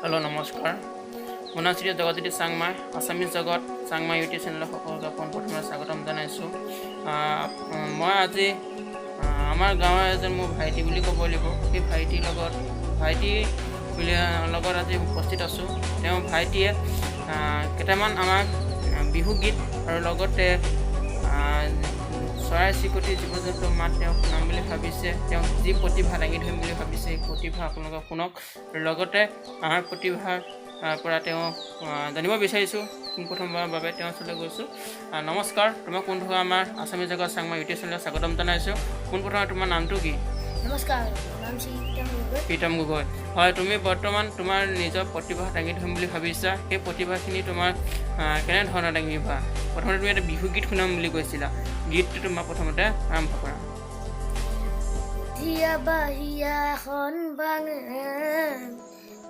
Hello नमस्कार मुनाश्री जगज्योति सांगमाई Assamese जगत सांगमाई YouTube channel সকলকে পোনপ্ৰথমে স্বাগতম জনাইছোঁ। মই আজি আমাৰ গাঁৱৰ এজন মোৰ ভাইটি বুলি ক'ব লাগিব। সেই ভাইটিৰ লগত আজি উপস্থিত আছোঁ। তেওঁ ভাইটিয়ে কেইটামান আমাক বিহু গীত আৰু লগতে চৰাই চিৰিকটি জীৱ জন্তুৰ মাত তেওঁ শুনাম বুলি ভাবিছে। তেওঁ যি প্ৰতিভা দাঙি ধৰিম বুলি ভাবিছে সেই প্ৰতিভা আপোনালোকে শুনক। লগতে আমাৰ প্ৰতিভাৰ পৰা তেওঁ জানিব বিচাৰিছোঁ। প্ৰথমবাৰৰ বাবে তেওঁৰ ওচৰলৈ গৈছোঁ। নমস্কাৰ, তোমাক পোনপ্ৰথমে আমাৰ আসামিজ জগত চাংমাই ইউটিউব চেনেলত স্বাগতম জনাইছোঁ। পোনপ্ৰথমে তোমাৰ নামটো কি? নমস্কাৰ, নাম শ্ৰী প্ৰীতম গগৈ। হয়, তুমি বৰ্তমান তোমাৰ নিজৰ প্ৰতিভা দাঙি ধৰিম বুলি ভাবিছা। সেই প্ৰতিভাখিনি তোমাৰ কেনেধৰণৰ দাঙিবা? প্ৰথমতে তুমি এটা বিহু গীত শুনাম বুলি কৈছিলা। গীতটো তোমাৰ প্ৰথমতে আৰম্ভ কৰা। এখন ভাঙে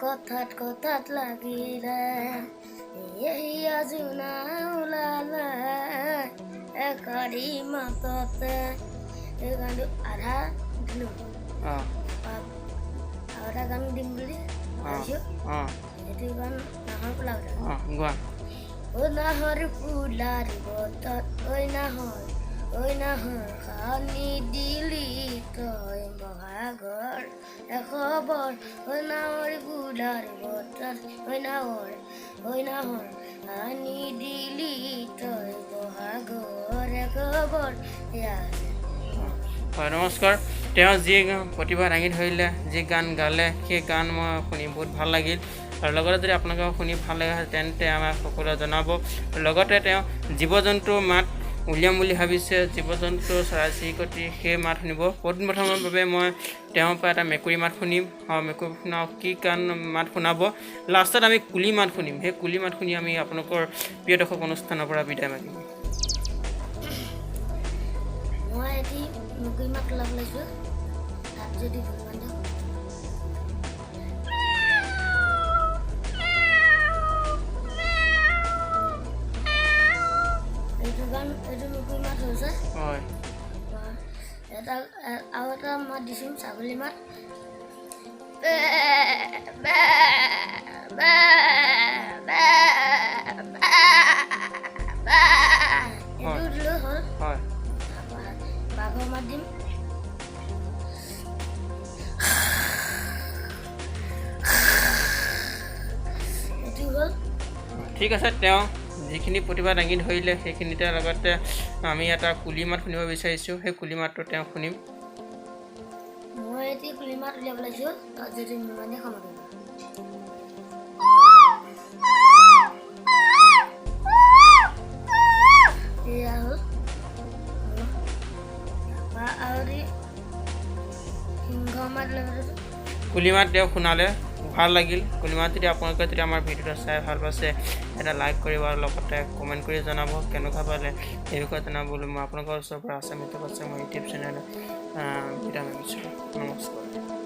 কথাত কথাত লাগিলে এয়া জোনা ওলালে একাৰি মাততে এই গানটো আধা দিলোঁ আৰু এটা গান দিম বুলি ভাবিছোঁ। এইটো গান নাহৰ পোলাও গোৱা। ঐ নাহৰ পোলাৰ বতত ঐ নাহৰ খানি দিলি তই মহাগৰ এখবৰ ঐ নাহৰ পোলাৰ বতত ঐ নাহৰ খানি দিলি তই মহাগৰ এখবৰ। হয়, নমস্কাৰ। তেওঁ যি প্ৰতিভা দাঙি ধৰিলে, যি গান গালে, সেই গান মই শুনি বহুত ভাল লাগিল। আৰু লগতে যদি আপোনালোকে শুনি ভাল লাগে তেন্তে আমাক সকলোৱে জনাব। লগতে তেওঁ জীৱ জন্তুৰ মাত উলিয়াম বুলি ভাবিছে। জীৱ জন্তু চৰাই চিৰিকটি সেই মাত শুনিব। প্ৰথমৰ বাবে মই তেওঁৰ পৰা এটা মেকুৰী মাত শুনিম। মেকুৰী শুনাওক, কি গান মাত শুনাব। লাষ্টত আমি কুলি মাত শুনিম। সেই কুলি মাত শুনি আমি আপোনালোকৰ প্ৰিয় দৰ্শক অনুষ্ঠানৰ পৰা বিদায় মাগিম। মই এটি মেকুৰী মাত ওলাব লৈছোঁ। তাত যদি এইটো মেকুৰী মাত হৈছে। হয়, আৰু এটা মাত দিছোঁ, ছাগলী মাত। এইটো দিলেও হ'ল। হয়, বাঘৰ মাত দিম। এইটো হ'ল। ঠিক আছে। তেওঁ যিখিনি প্ৰতিভা দাঙি ধৰিলে সেইখিনিতে লগতে আমি এটা কুলি মাত শুনিব বিচাৰিছোঁ। সেই কুলি মাতটো তেওঁ শুনিম। মই এটি কুলি মাত উলিয়াব লাগিছোঁ। তাত যদি মানে সময় এয়া হ'ল। আৰু সিংহ মাত উলিয়াব লৈছোঁ। কুলি মাত তেওঁ শুনালে ভাল লাগিল। কুলি মাত যদি আপোনালোকে যদি আমাৰ ভিডিঅ'টো চাই ভাল পাইছে এটা লাইক কৰিব আৰু লগতে কমেণ্ট কৰি জনাব কেনেকুৱা পালে। এই বিষয়ে জনাবলৈ মই আপোনালোকৰ ওচৰৰ পৰা আসামিজ জগত চাংমাই ইউটিউব চেনেল বিদায় মাগিছোঁ। নমস্কাৰ।